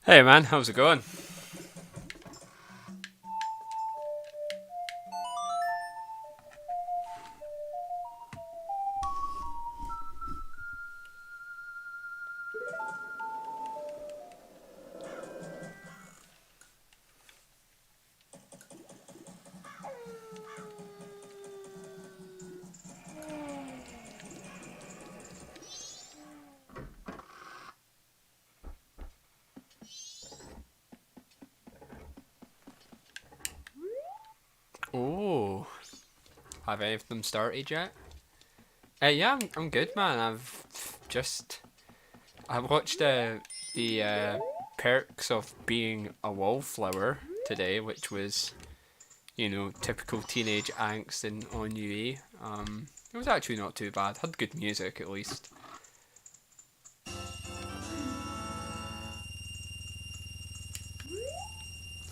Hey man, how's it going? Oh, have any of them started yet? Yeah, I'm good, man. I watched the perks of being a wallflower today, which was typical teenage angst in ennui. It was actually not too bad. Had good music at least.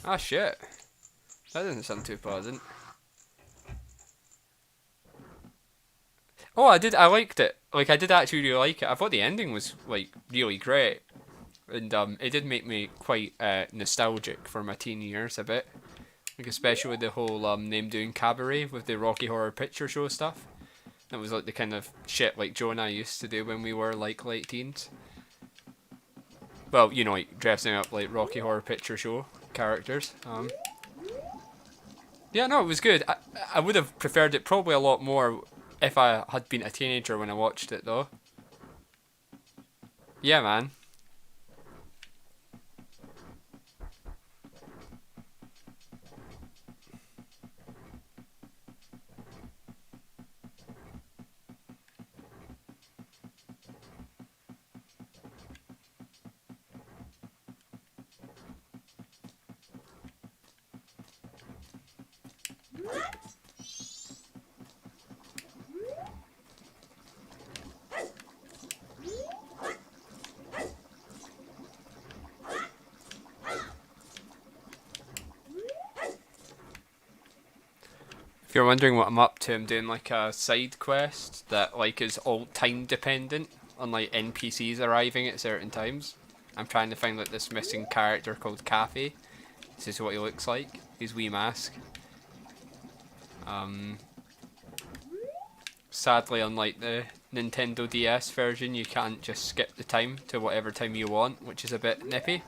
Ah shit, that doesn't sound too pleasant. Oh, I did. I liked it. Like I did actually really like it. I thought the ending was like really great. And it did make me quite nostalgic for my teen years a bit, like especially with the whole name doing cabaret with the Rocky Horror Picture Show stuff. That was like the kind of shit like Joe and I used to do when we were like late teens. Well, like dressing up like Rocky Horror Picture Show characters. Yeah, no, it was good. I would have preferred it probably a lot more if I had been a teenager when I watched it though. Yeah, man. If you're wondering what I'm up to, I'm doing like a side quest that like is all time dependent on like NPCs arriving at certain times. I'm trying to find like this missing character called Cafe. This is what he looks like. His wee mask. Um, Sadly, unlike the Nintendo DS version, you can't just skip the time to whatever time you want, which is a bit nippy.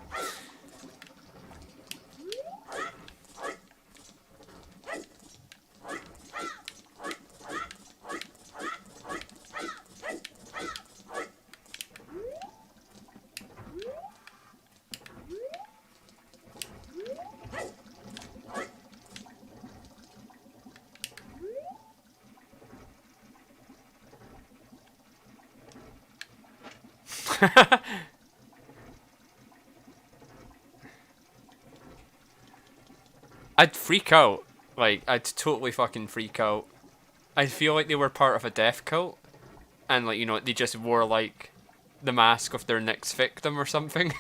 I'd freak out. Like, I'd totally fucking freak out. I feel like they were part of a death cult, and like, you know, they just wore like the mask of their next victim or something.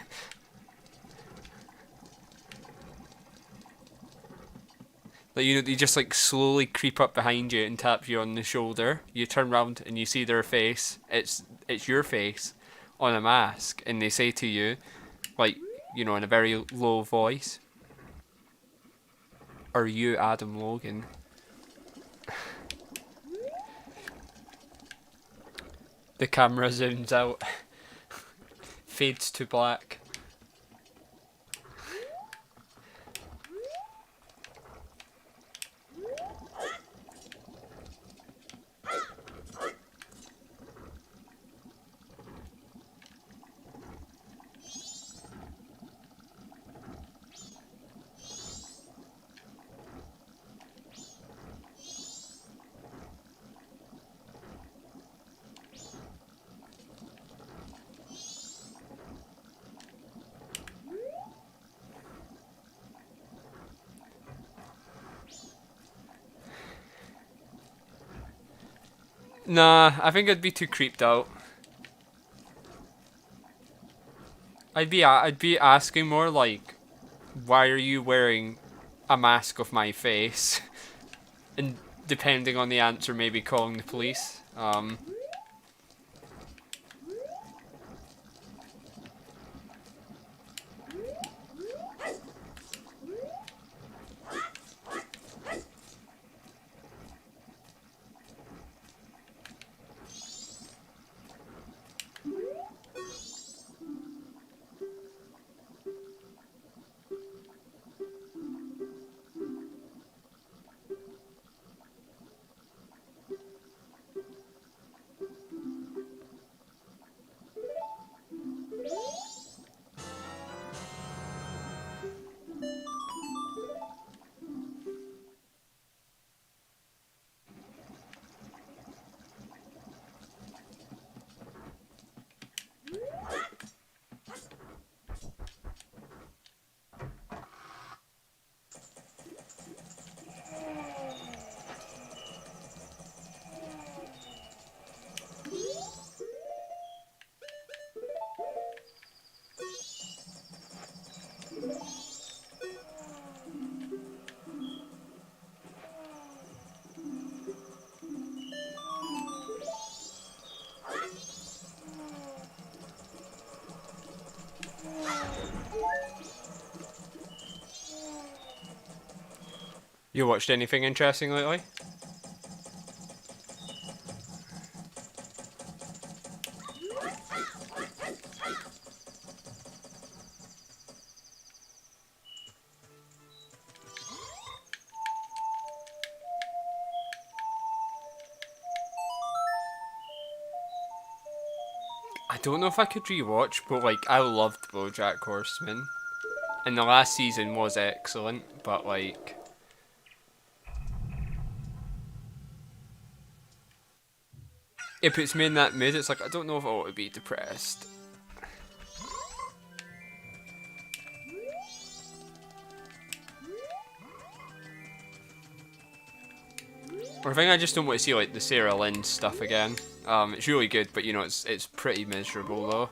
Like, you know, they just like slowly creep up behind you and tap you on the shoulder. You turn around and you see their face. It's your face on a mask, and they say to you, like, you know, in a very low voice, "Are you Adam Logan?" The camera zooms out, fades to black. Nah, I think I'd be too creeped out. I'd be asking more like, why are you wearing a mask of my face? And depending on the answer, maybe calling the police. You watched anything interesting lately? I don't know if I could rewatch, but like, I loved BoJack Horseman, and the last season was excellent. But like, it puts me in that mood. It's like, I don't know if I want to be depressed. Or I think I just don't want to see like the Sarah Lynn stuff again. It's really good, but you know, it's pretty miserable though.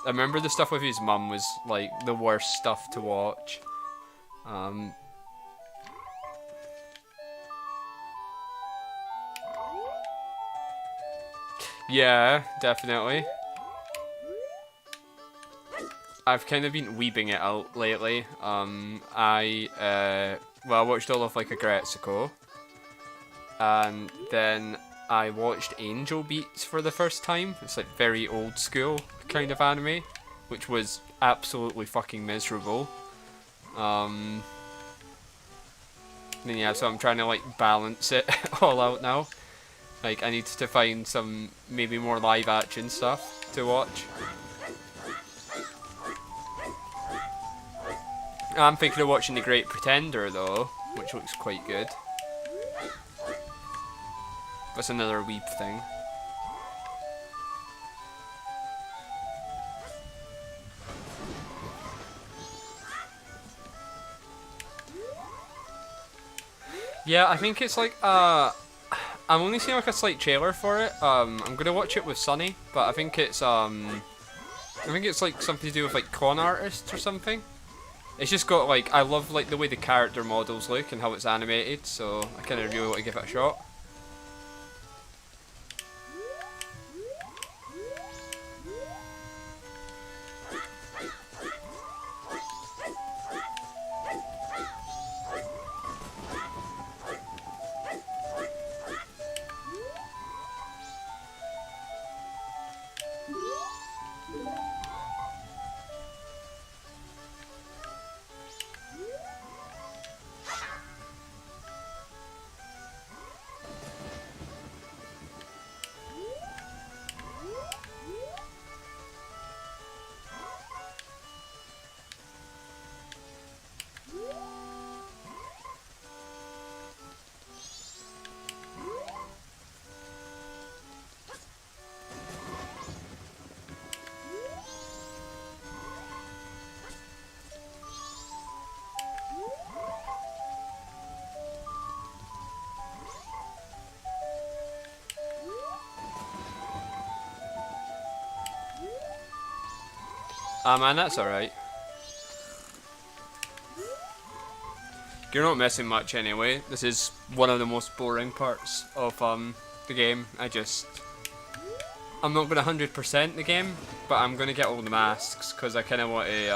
I remember the stuff with his mum was like the worst stuff to watch. Yeah, definitely. I've kind of been weebing it out lately. I watched all of like Agretsuko, and then I watched Angel Beats for the first time. It's like very old school kind of anime, which was absolutely fucking miserable. And yeah, so I'm trying to like balance it all out now. Like, I need to find some maybe more live action stuff to watch. I'm thinking of watching The Great Pretender though, which looks quite good. That's another weeb thing. Yeah, I think it's like I'm only seeing like a slight trailer for it. I'm gonna watch it with Sunny, but I think it's like something to do with like con artists or something. It's just got like I love like the way the character models look and how it's animated, so I kind of really want to give it a shot. Ah man, that's alright. You're not missing much anyway. This is one of the most boring parts of the game. I'm not gonna 100% the game, but I'm gonna get all the masks because I kind of want to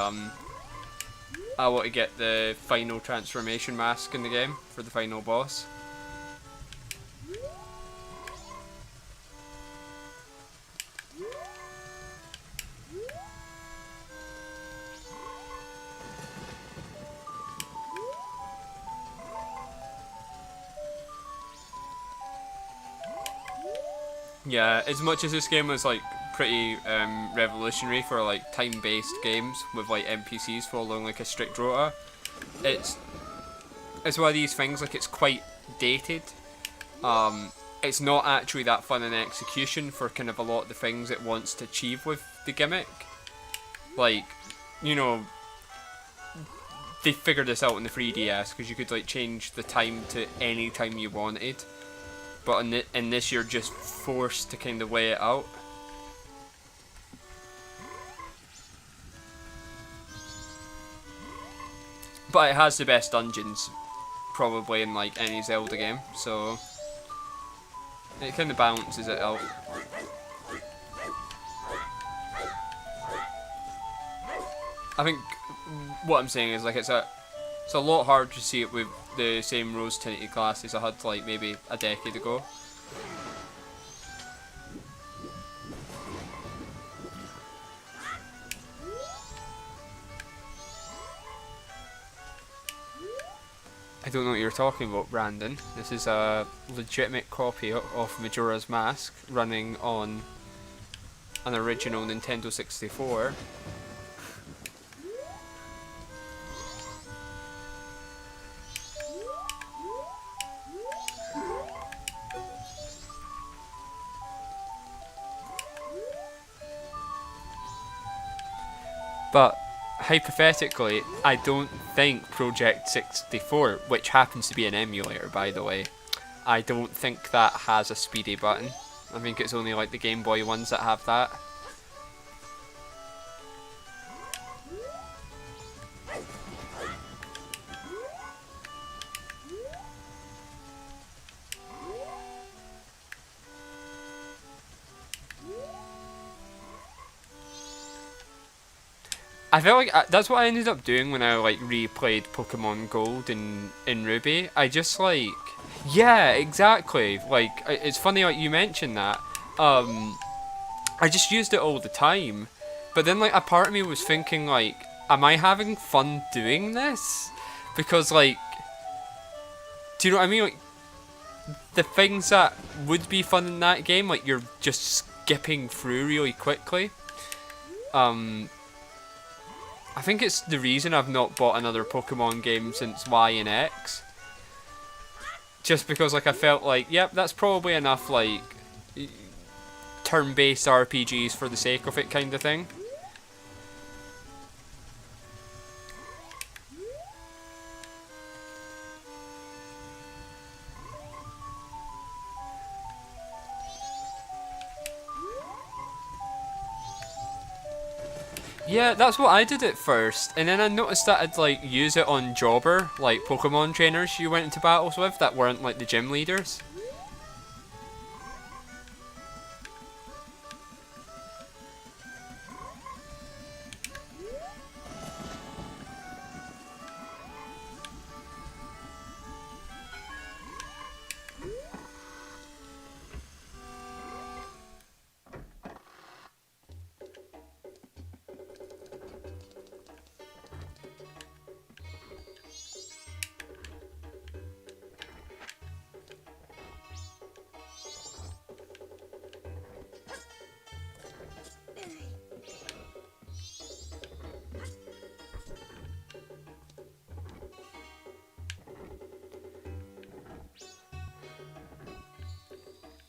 I want to get the final transformation mask in the game for the final boss. Yeah, as much as this game was like pretty revolutionary for like time-based games with like NPCs following like a strict rota, it's it's one of these things like it's quite dated. It's not actually that fun in execution for kind of a lot of the things it wants to achieve with the gimmick. Like, you know, they figured this out in the 3DS because you could like change the time to any time you wanted. But in this, you're just forced to kind of weigh it out. But it has the best dungeons, probably in like any Zelda game, so it kind of balances it out. I think what I'm saying is like it's a lot harder to see it with the same rose tinted glasses I had like maybe a decade ago. I don't know what you're talking about, Brandon. This is a legitimate copy of Majora's Mask running on an original Nintendo 64. But hypothetically, I don't think Project 64, which happens to be an emulator by the way, I don't think that has a speedy button. I think it's only like the Game Boy ones that have that. I felt like that's what I ended up doing when I like replayed Pokemon Gold in Ruby. I just like, yeah, exactly. Like it's funny like you mentioned that. I just used it all the time, but then like a part of me was thinking like, am I having fun doing this? Because like, do you know what I mean? Like the things that would be fun in that game, like you're just skipping through really quickly. I think it's the reason I've not bought another Pokemon game since Y and X. Just because like I felt like, yep, that's probably enough like turn-based RPGs for the sake of it kind of thing. Yeah, that's what I did at first, and then I noticed that I'd like use it on jobber, like Pokemon trainers you went into battles with that weren't like the gym leaders.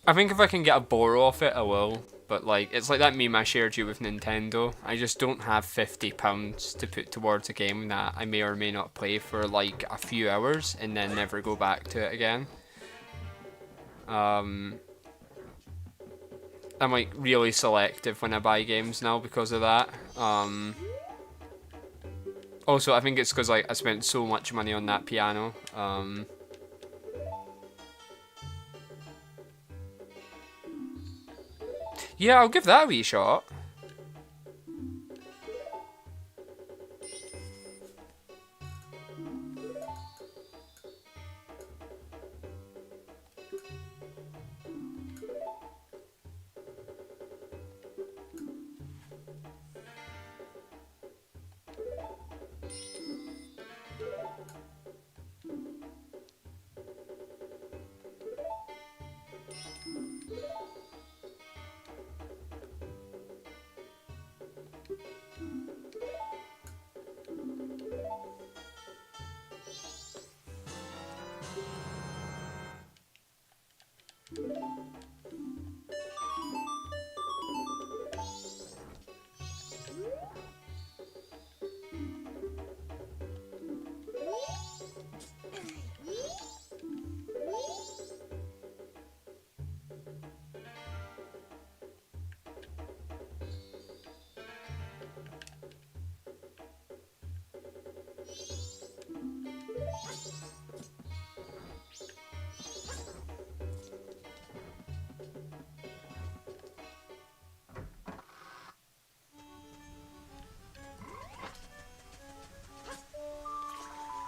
I think if I can get a borrow off it, I will. But like, it's like that meme I shared you with Nintendo. I just don't have £50 to put towards a game that I may or may not play for like a few hours and then never go back to it again. I'm like really selective when I buy games now because of that. Also, I think it's because like I spent so much money on that piano. Yeah, I'll give that a wee shot.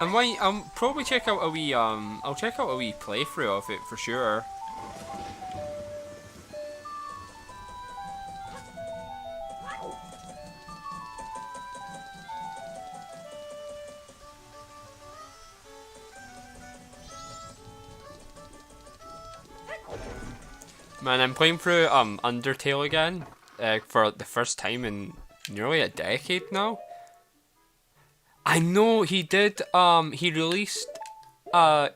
And why? I'll probably check out a wee I'll check out a wee playthrough of it for sure. Man, I'm playing through Undertale again for the first time in nearly a decade now. I know he did. Uh he released a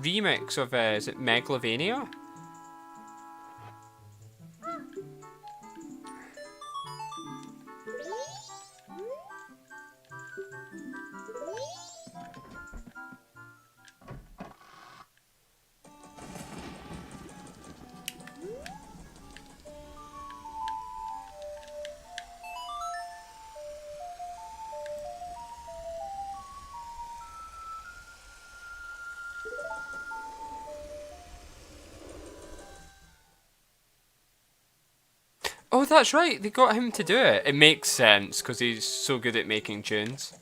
remix of is it Megalovania? Oh, that's right. They got him to do it. It makes sense because he's so good at making tunes.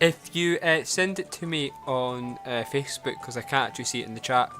If you send it to me on Facebook, because I can't actually see it in the chat.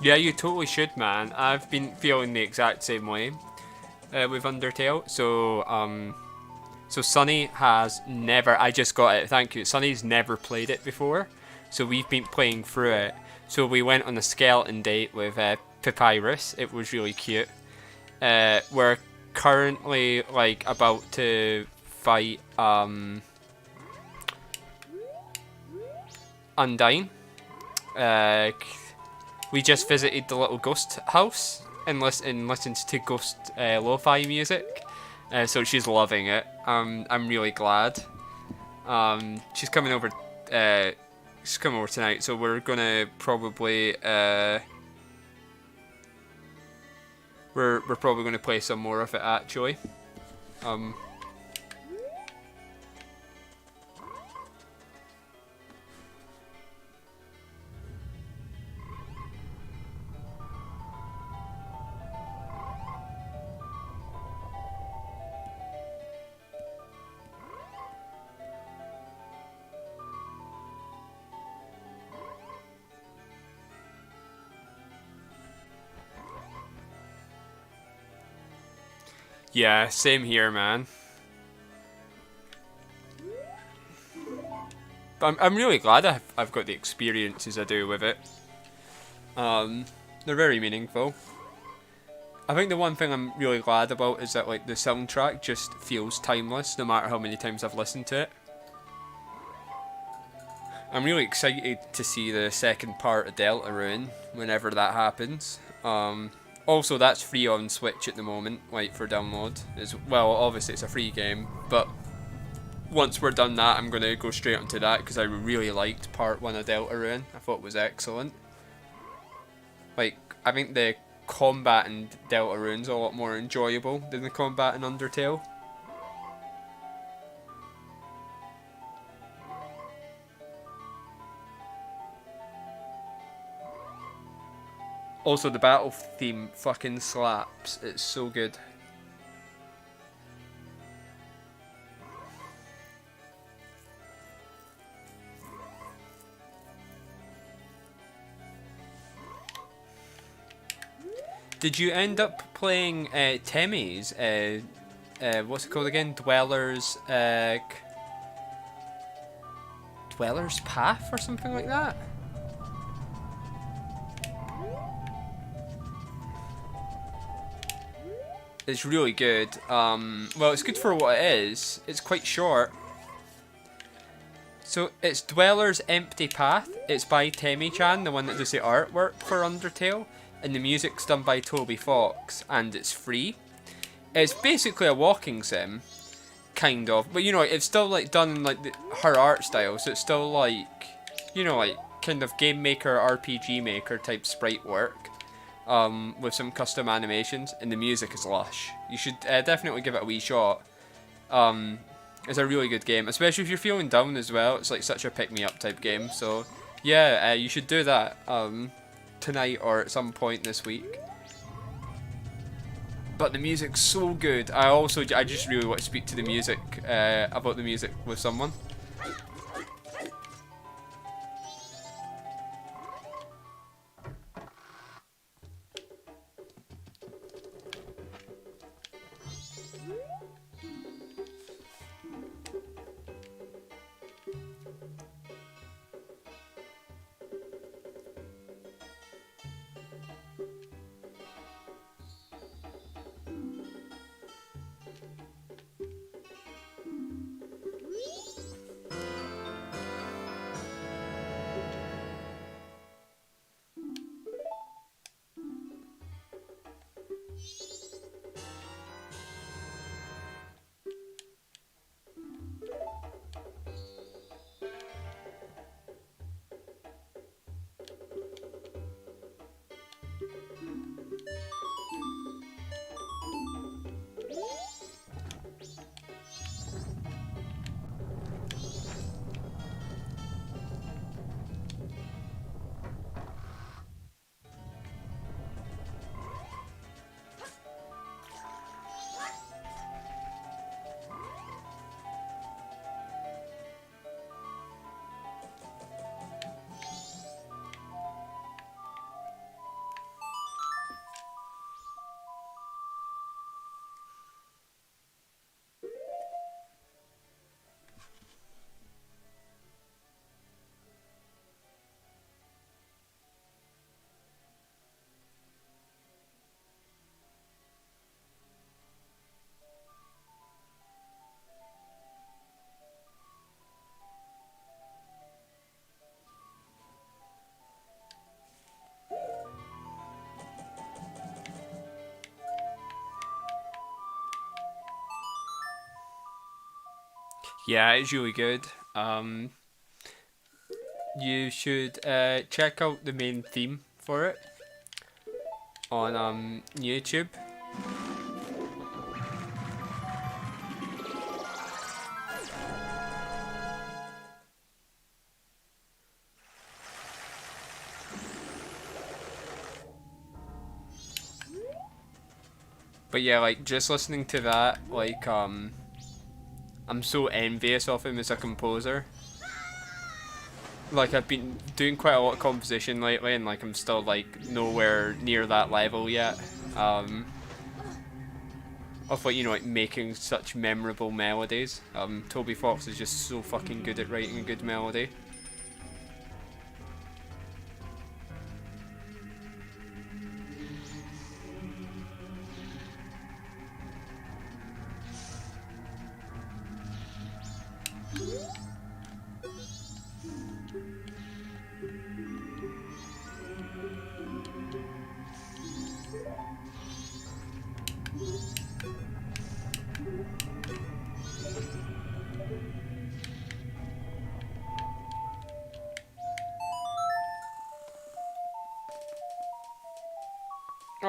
Yeah, you totally should, man. I've been feeling the exact same way with Undertale. So Sunny has never. I just got it. Thank you. Sunny's never played it before, so we've been playing through it. So we went on a skeleton date with Papyrus. It was really cute. We're currently like about to fight Undyne. We just visited the little ghost house and listened to ghost lo-fi music. So she's loving it. I'm really glad. She's coming over. She's coming over tonight, so we're gonna probably we're probably gonna play some more of it actually. Yeah, same here, man. But I'm really glad I've got the experiences I do with it. They're very meaningful. I think the one thing I'm really glad about is that like the soundtrack just feels timeless no matter how many times I've listened to it. I'm really excited to see the second part of Deltarune whenever that happens. Also, that's free on Switch at the moment, like for download. Well, obviously it's a free game, but once we're done that, I'm going to go straight onto that because I really liked part 1 of Deltarune. I thought it was excellent. Like, I think the combat in Deltarune's a lot more enjoyable than the combat in Undertale. Also, the battle theme fucking slaps. It's so good. Did you end up playing Temmie's? What's it called again? Dweller's Path or something like that? It's really good. Well, it's good for what it is. It's quite short. So it's Dweller's Empty Path. It's by Temmie-chan, the one that does the artwork for Undertale, and the music's done by Toby Fox, and it's free. It's basically a walking sim, kind of, but you know, it's still like done in like her art style, so it's still like, you know, like kind of game maker, RPG maker type sprite work. With some custom animations, and the music is lush. You should definitely give it a wee shot. It's a really good game, especially if you're feeling down as well. It's like such a pick-me-up type game, so yeah, you should do that tonight or at some point this week. But the music's so good. I just really want to speak to the music, about the music with someone. Yeah, it's really good. You should check out the main theme for it on YouTube. But yeah, like just listening to that, like I'm so envious of him as a composer. Like I've been doing quite a lot of composition lately, and like I'm still like nowhere near that level yet. Um, of like like making such memorable melodies. Toby Fox is just so fucking good at writing a good melody.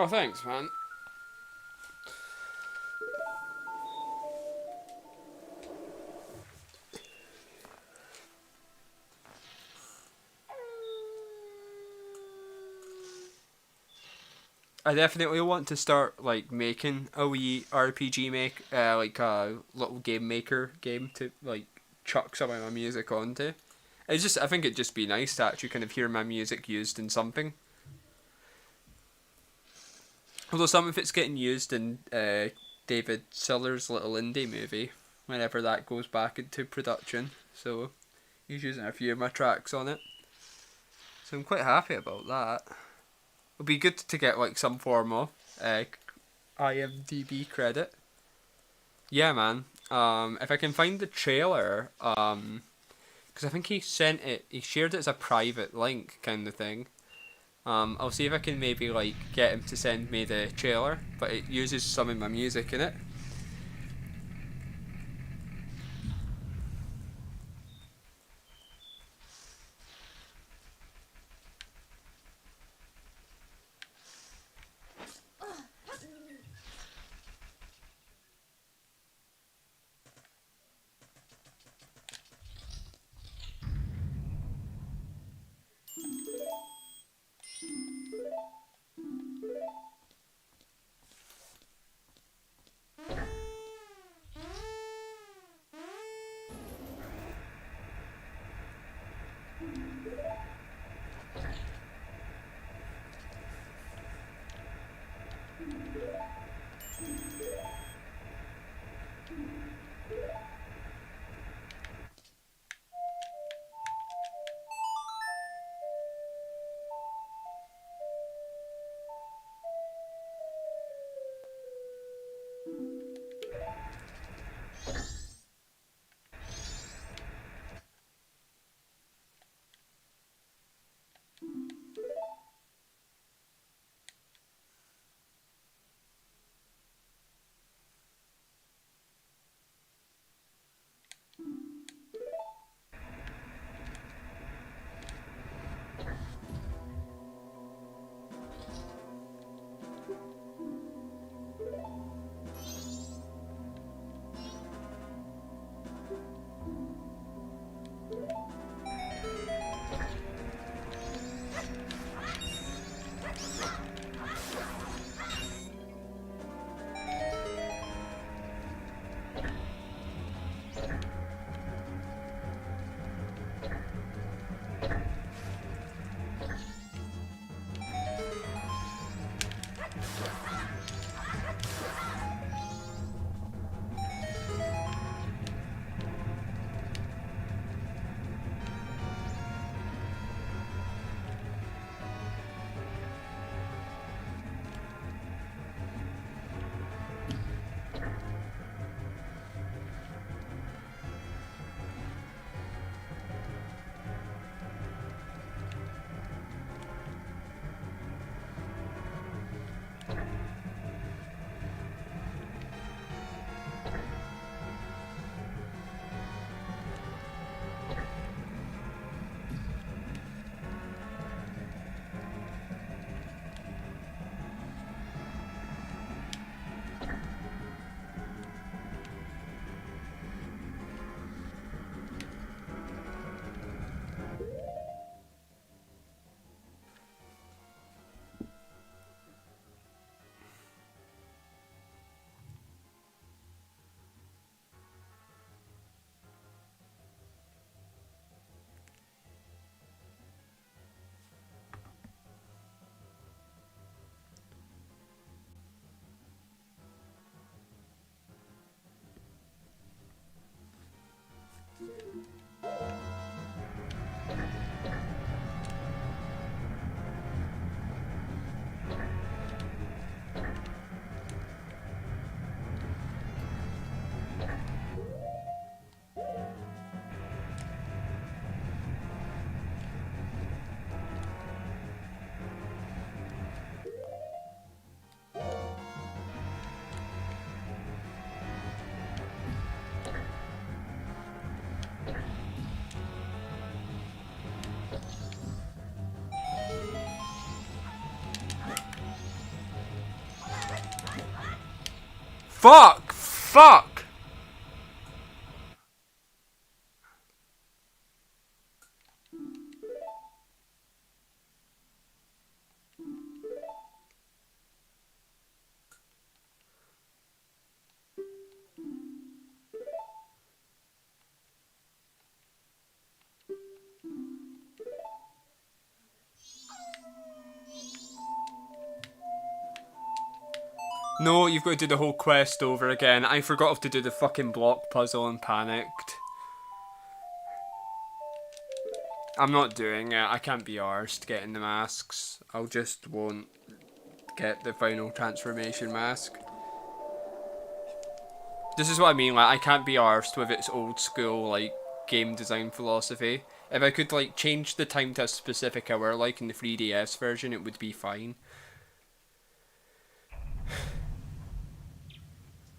Oh, thanks, man. I definitely want to start like making a wee RPG like a little game maker game to like chuck some of my music onto. It's just I think it'd just be nice to actually kind of hear my music used in something. Although some of it's getting used in David Siller's little indie movie whenever that goes back into production. So he's using a few of my tracks on it. So I'm quite happy about that. It'll be good to get like some form of uh, IMDb credit. Yeah, man. If I can find the trailer, because I think he shared it as a private link kind of thing. I'll see if I can maybe like get him to send me the trailer, but it uses some of my music in it. Fuck! Fuck! No, you've got to do the whole quest over again. I forgot to do the fucking block puzzle and panicked. I'm not doing it. I can't be arsed getting the masks. I'll just won't get the final transformation mask. This is what I mean, like, I can't be arsed with its old school, like, game design philosophy. If I could, like, change the time to a specific hour, like in the 3DS version, it would be fine.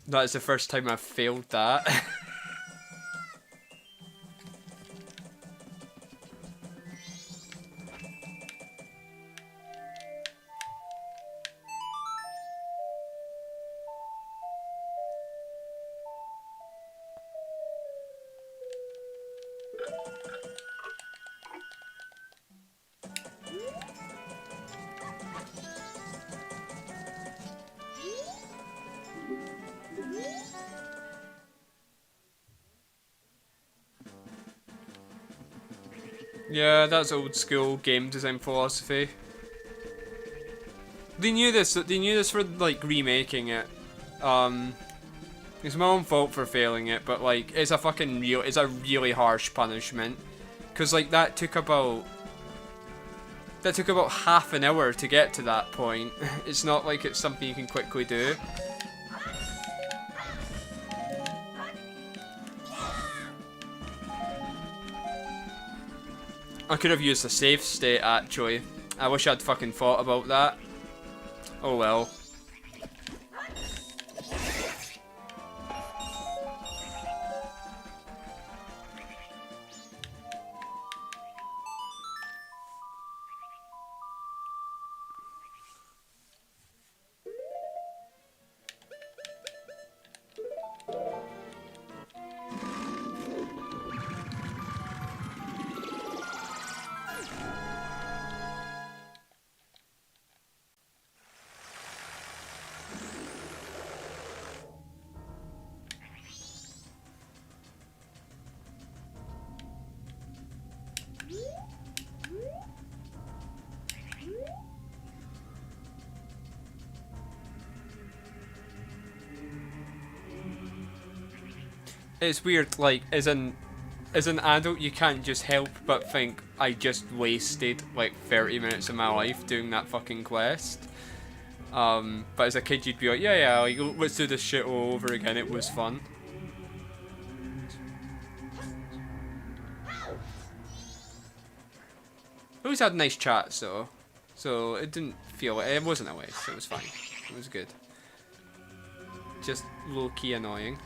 That is the first time I've failed that. Yeah, that's old school game design philosophy. They knew this. They knew this for like remaking it. It's my own fault for failing it, but like it's a fucking real. It's a really harsh punishment, cause like that took about half an hour to get to that point. It's not like it's something you can quickly do. I could have used a save state, actually. I wish I'd fucking thought about that. Oh well. It's weird, like, as an adult, you can't just help but think, I just wasted, like, 30 minutes of my life doing that fucking quest. But as a kid, you'd be like, yeah, like, let's do this shit all over again, it was fun. We always had nice chats, though. So, it didn't feel like, it wasn't a waste, it was fine. It was good. Just low-key annoying.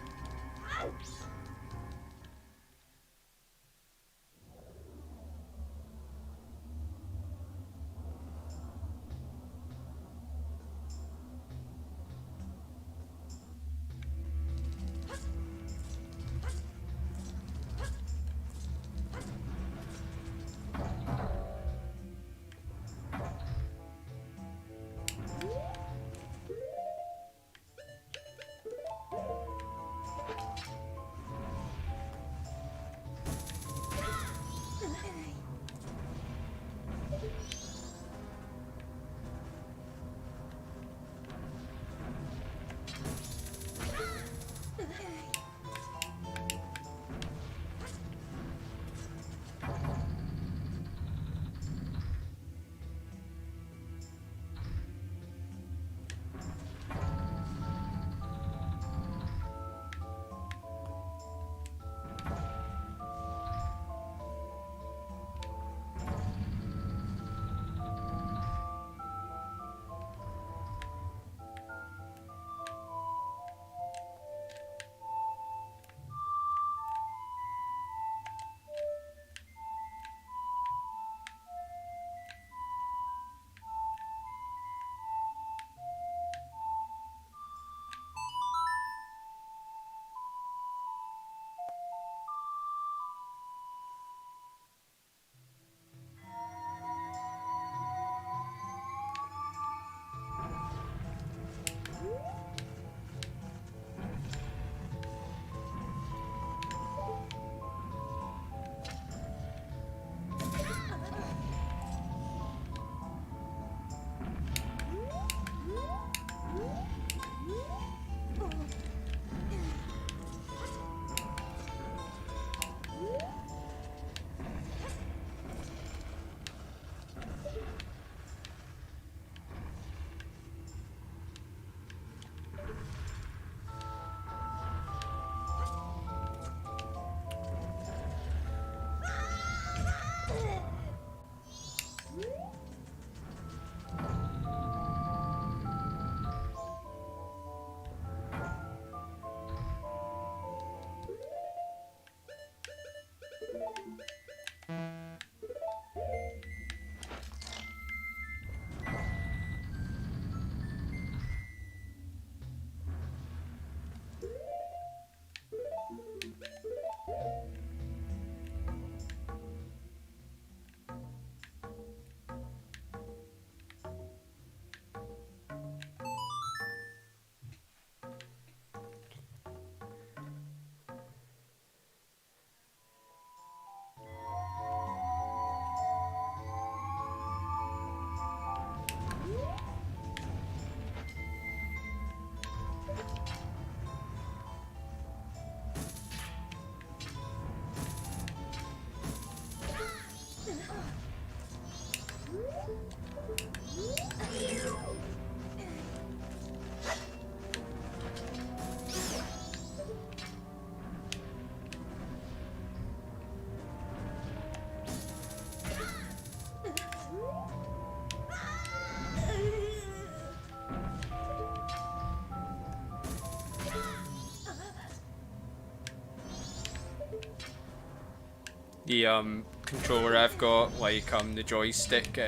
the controller I've got, like the joystick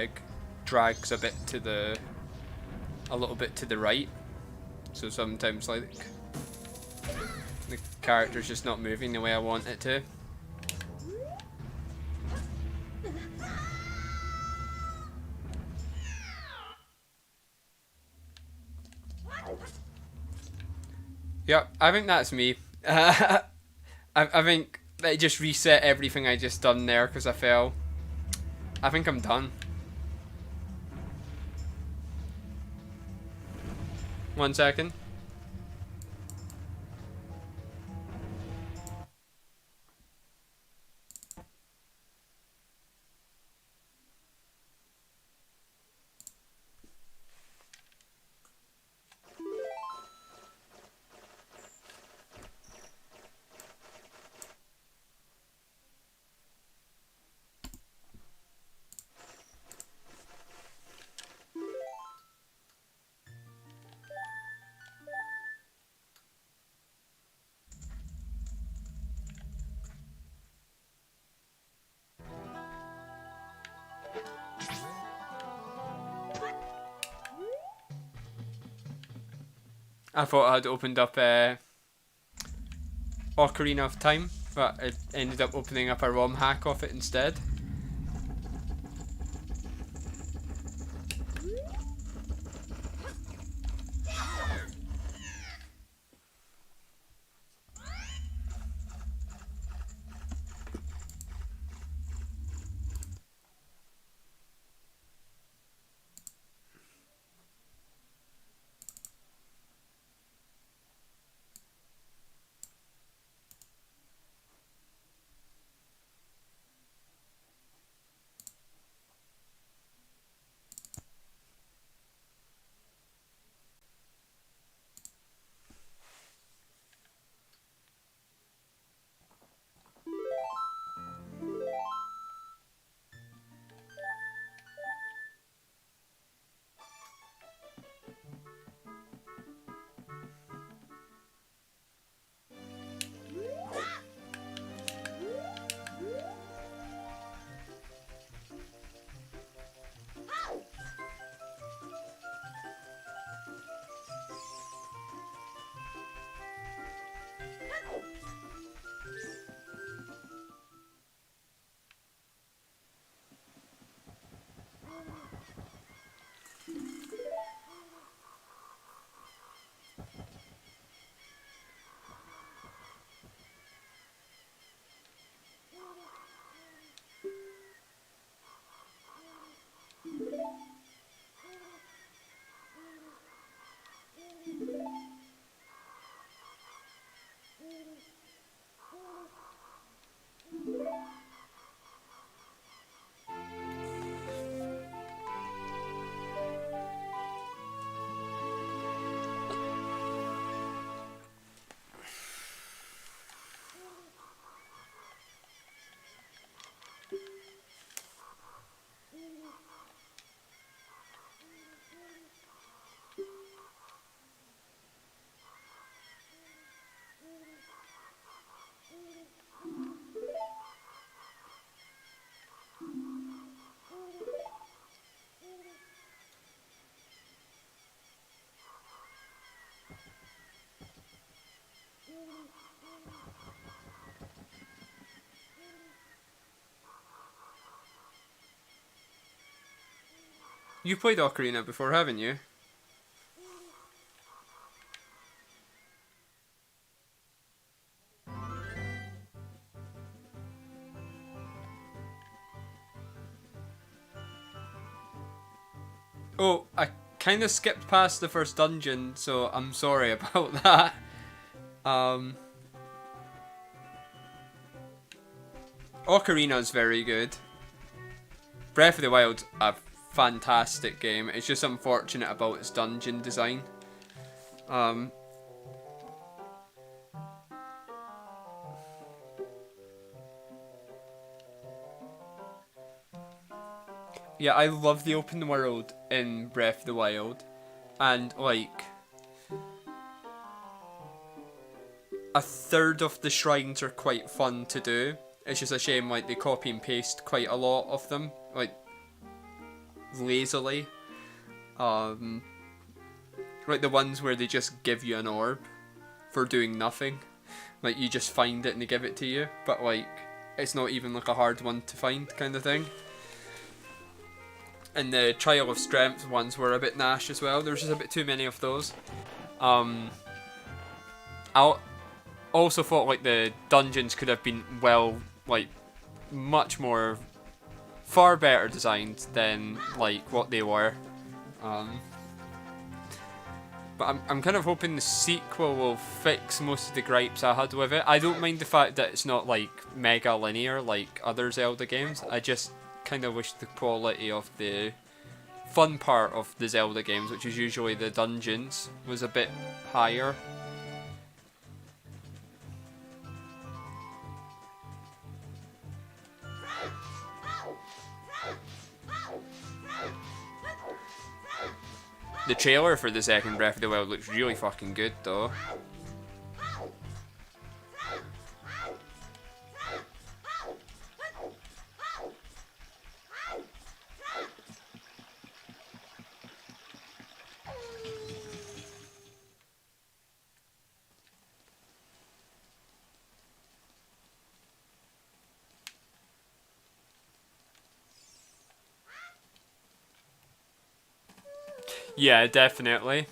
drags a little bit to the right. So sometimes like the character's just not moving the way I want it to. Yep, I think that's me. I think it just reset everything I just done there because I fell. I think I'm done. 1 second. I thought I'd opened up Ocarina of Time, but it ended up opening up a ROM hack off it instead. You played Ocarina before, haven't you? Oh, I kind of skipped past the first dungeon, so I'm sorry about that. Ocarina's very good. Breath of the Wild's a fantastic game. It's just unfortunate about its dungeon design. Yeah, I love the open world in Breath of the Wild. And, like, a third of the shrines are quite fun to do. It's just a shame like they copy and paste quite a lot of them, like lazily. Um, like the ones where they just give you an orb for doing nothing. Like you just find it and they give it to you, but like it's not even like a hard one to find kind of thing. And the Trial of Strength ones were a bit nash as well. There's just a bit too many of those. I also thought like the dungeons could have been like much more, far better designed than like what they were. But I'm kind of hoping the sequel will fix most of the gripes I had with it. I don't mind the fact that it's not like mega linear like other Zelda games. I just kind of wish the quality of the fun part of the Zelda games, which is usually the dungeons, was a bit higher. The trailer for the second Breath of the Wild looks really fucking good though. Yeah, definitely.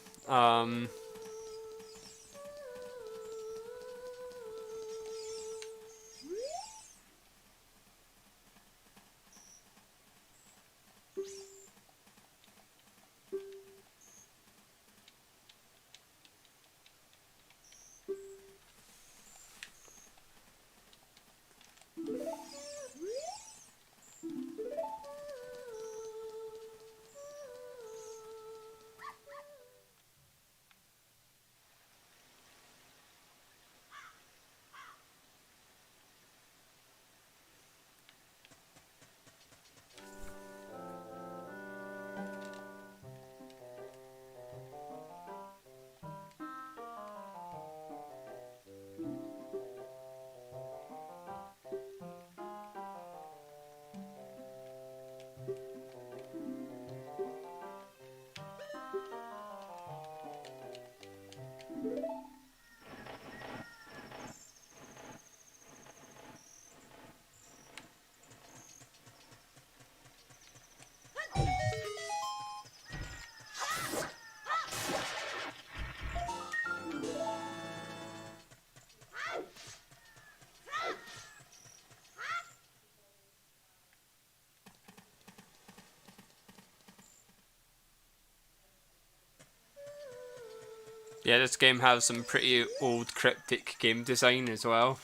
Yeah, this game has some pretty old cryptic game design as well.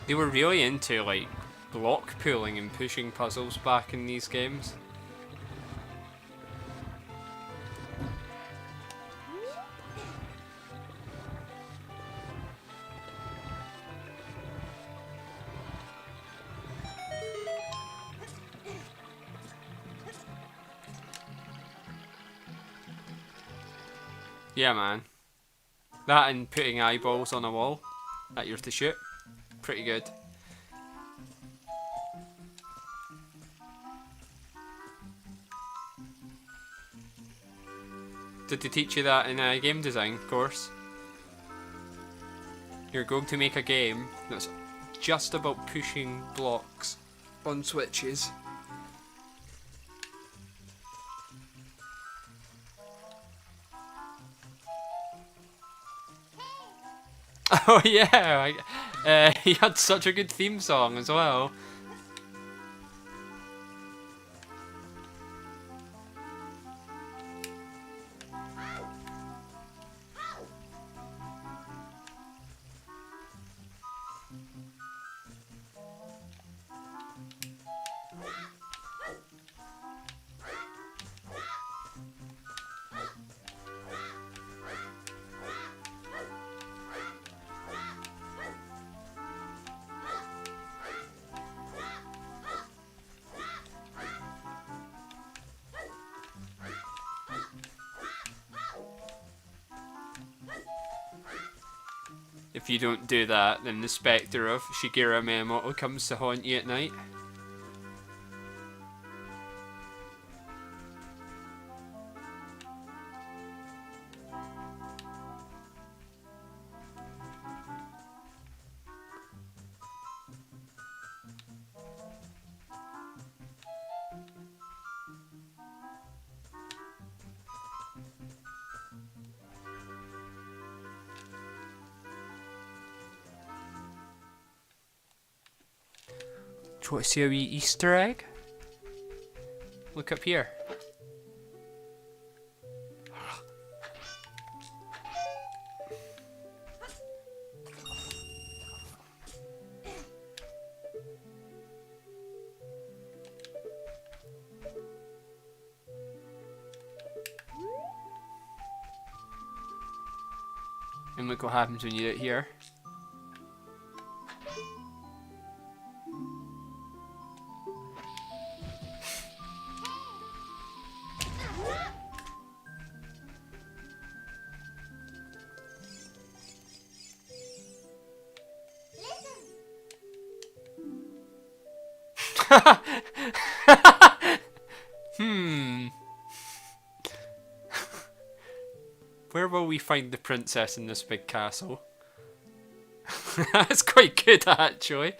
They were really into like block pulling and pushing puzzles back in these games. Yeah, man. That and putting eyeballs on a wall that you're to shoot. Pretty good. Did they teach you that in a game design course? You're going to make a game that's just about pushing blocks on switches. Oh yeah, he had such a good theme song as well. If you don't do that, then the spectre of Shigeru Miyamoto comes to haunt you at night. Do you want to see a wee Easter egg? Look up here. And look what happens when you do it here. Where will we find the princess in this big castle? That's quite good, actually.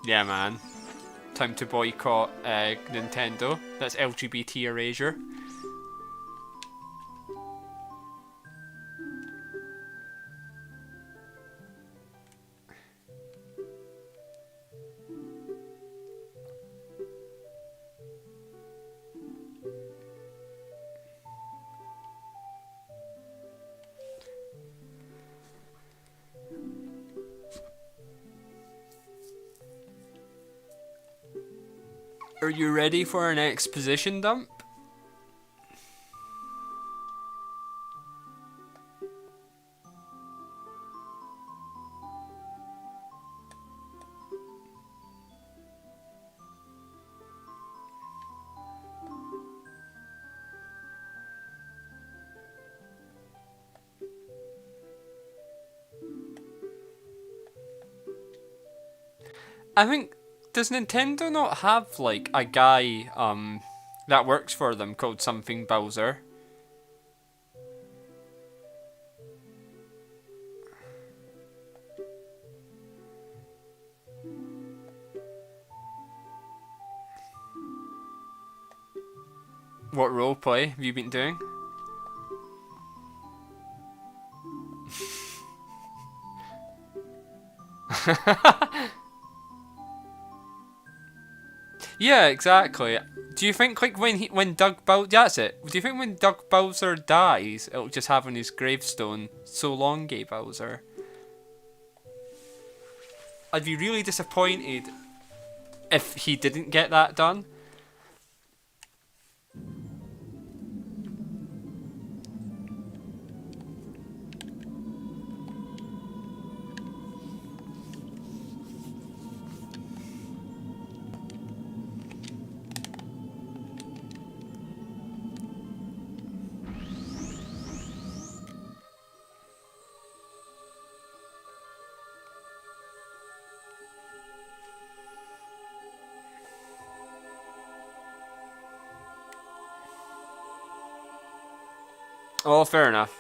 Yeah, man. Time to boycott Nintendo. That's LGBT erasure. Are you ready for an exposition dump? I think, does Nintendo not have like a guy that works for them called something Bowser? What roleplay have you been doing? Yeah, exactly. Do you think like when Doug Bowser, that's it. Do you think when Doug Bowser dies, it'll just have on his gravestone, "So long, Gay Bowser"? I'd be really disappointed if he didn't get that done. Oh, fair enough.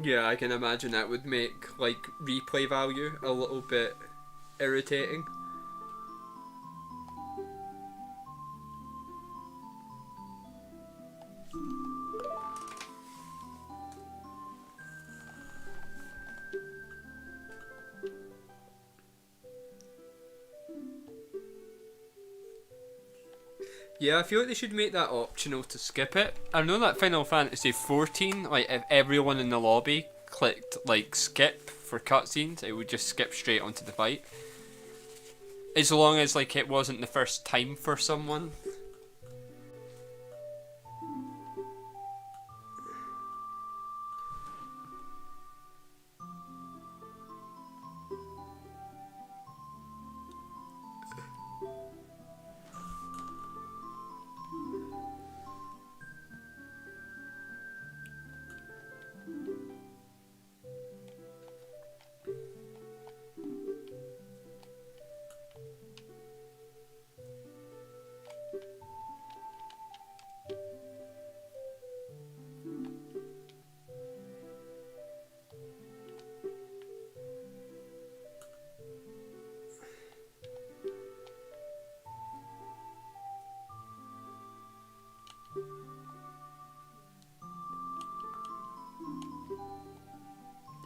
Yeah, I can imagine that would make like replay value a little bit irritating. Yeah, I feel like they should make that optional to skip it. I know that Final Fantasy 14, like if everyone in the lobby clicked like skip for cutscenes, it would just skip straight onto the fight. As long as like it wasn't the first time for someone.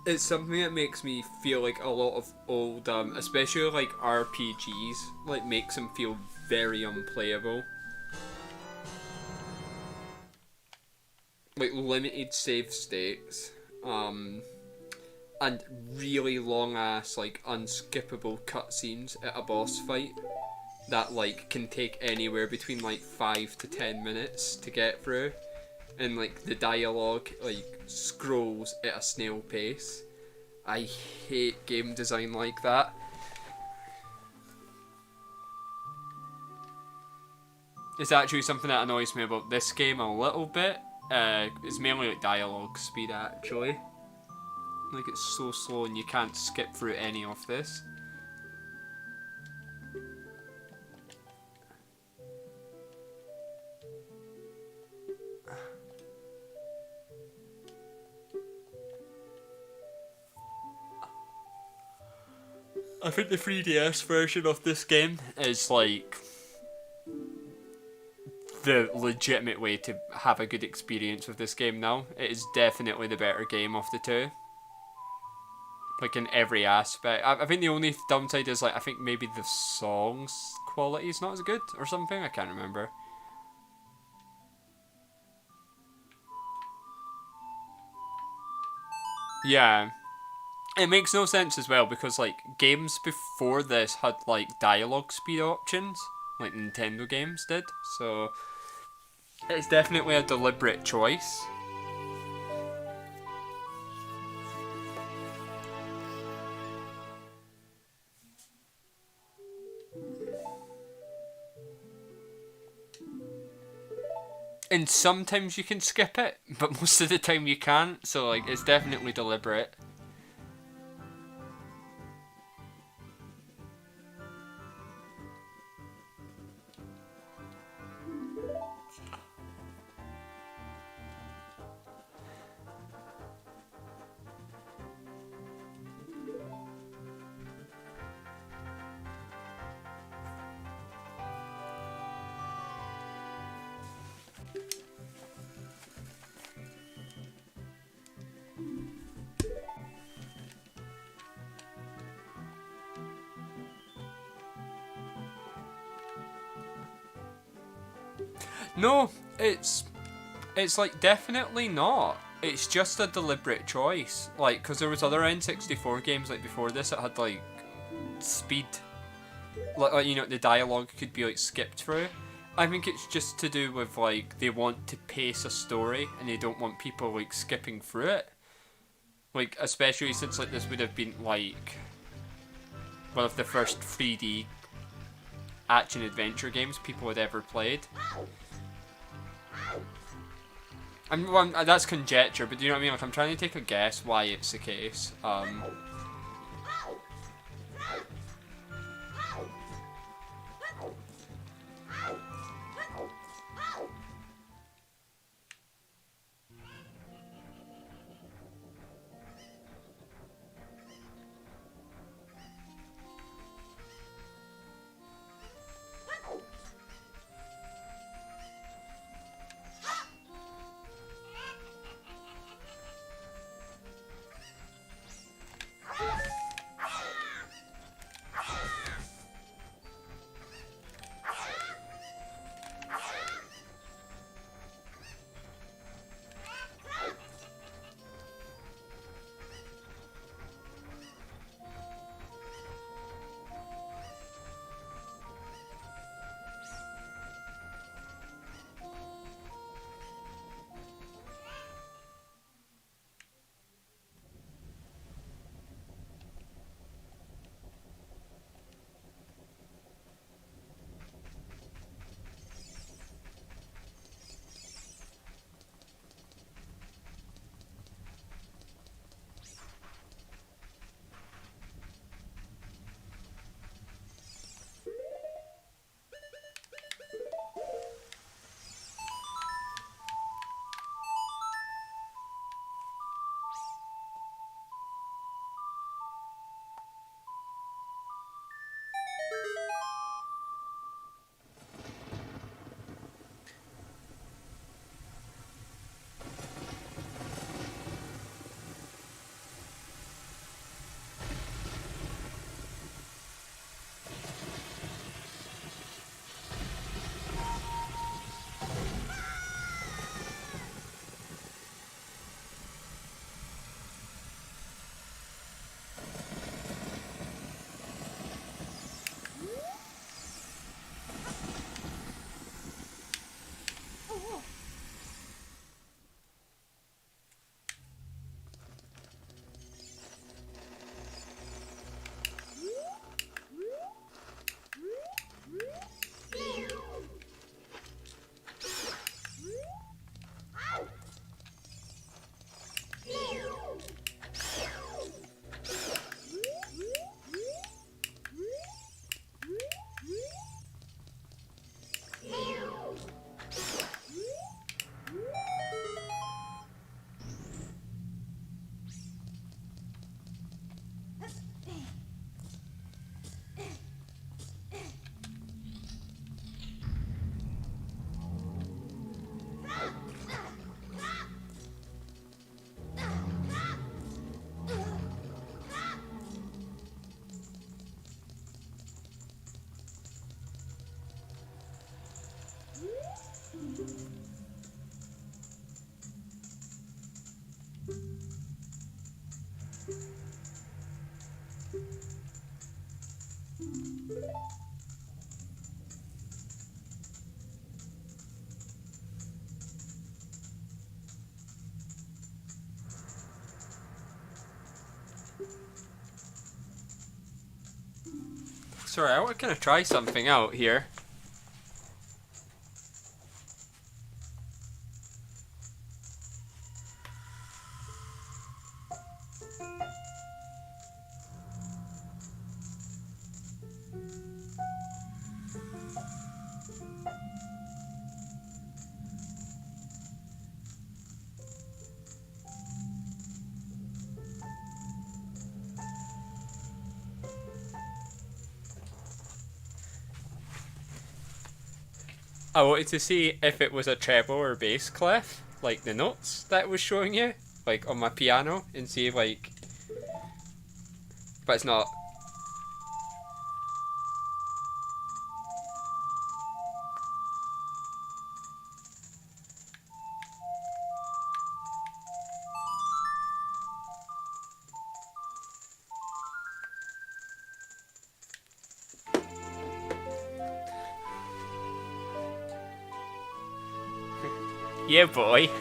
It's something that makes me feel like a lot of old, especially like RPGs, like makes them feel very unplayable. Like limited save states, and really long ass like unskippable cutscenes at a boss fight that like can take anywhere between like 5 to 10 minutes to get through, and like the dialogue like scrolls at a snail pace. I hate game design like that. It's actually something that annoys me about this game a little bit. It's mainly like dialogue speed actually. Like it's so slow and you can't skip through any of this. I think the 3DS version of this game is like the legitimate way to have a good experience with this game now. It is definitely the better game of the two. like in every aspect. I think the only downside is like I think maybe the songs quality is not as good or something. I can't remember. Yeah, it makes no sense as well because like games before this had like dialogue speed options, like Nintendo games did. So it's definitely a deliberate choice. And sometimes you can skip it, but most of the time you can't. So like it's definitely deliberate. No, it's like definitely not. It's just a deliberate choice. Like, because there was other N64 games like before this that had like speed, like you know the dialogue could be like skipped through. I think it's just to do with like they want to pace a story and they don't want people like skipping through it. Like especially since like this would have been like one of the first 3D action adventure games people had ever played. That's conjecture, but do you know what I mean? Like, I'm trying to take a guess why it's the case. Sorry, I want to kind of try something out here. I wanted to see if it was a treble or bass clef, like the notes that it was showing you, like on my piano, and see if like. But it's not. Yeah, boy.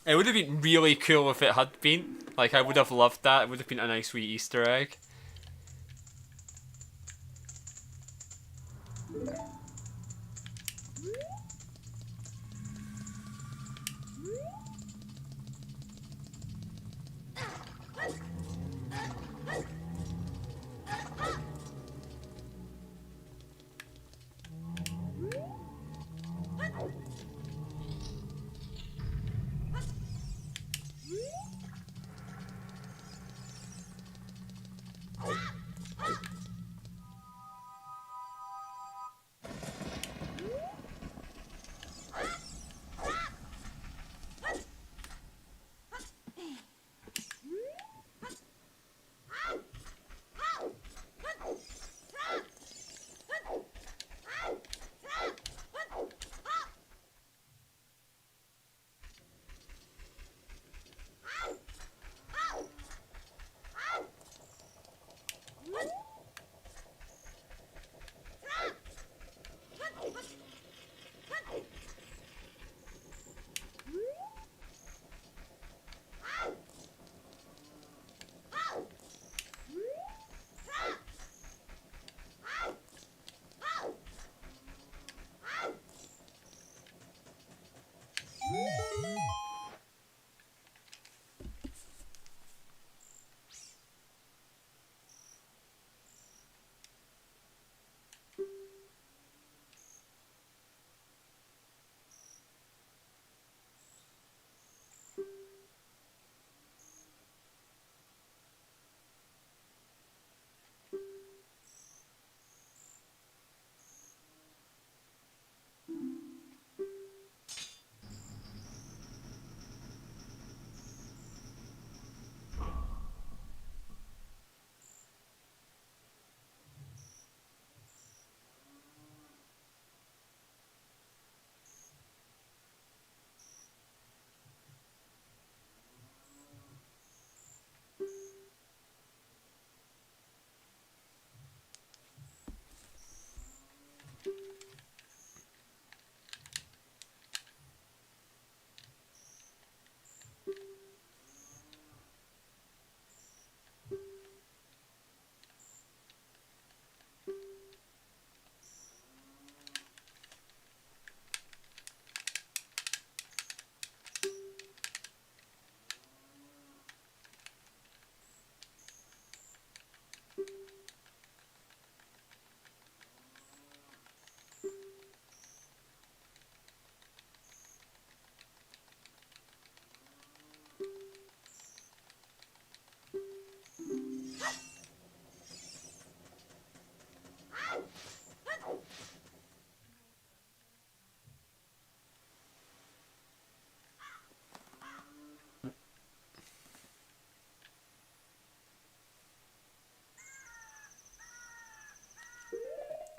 It would have been really cool if it had been. Like, I would have loved that. It would have been a nice wee Easter egg.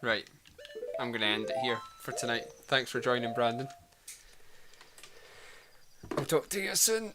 Right. I'm going to end it here for tonight. Thanks for joining, Brandon. I'll talk to you soon.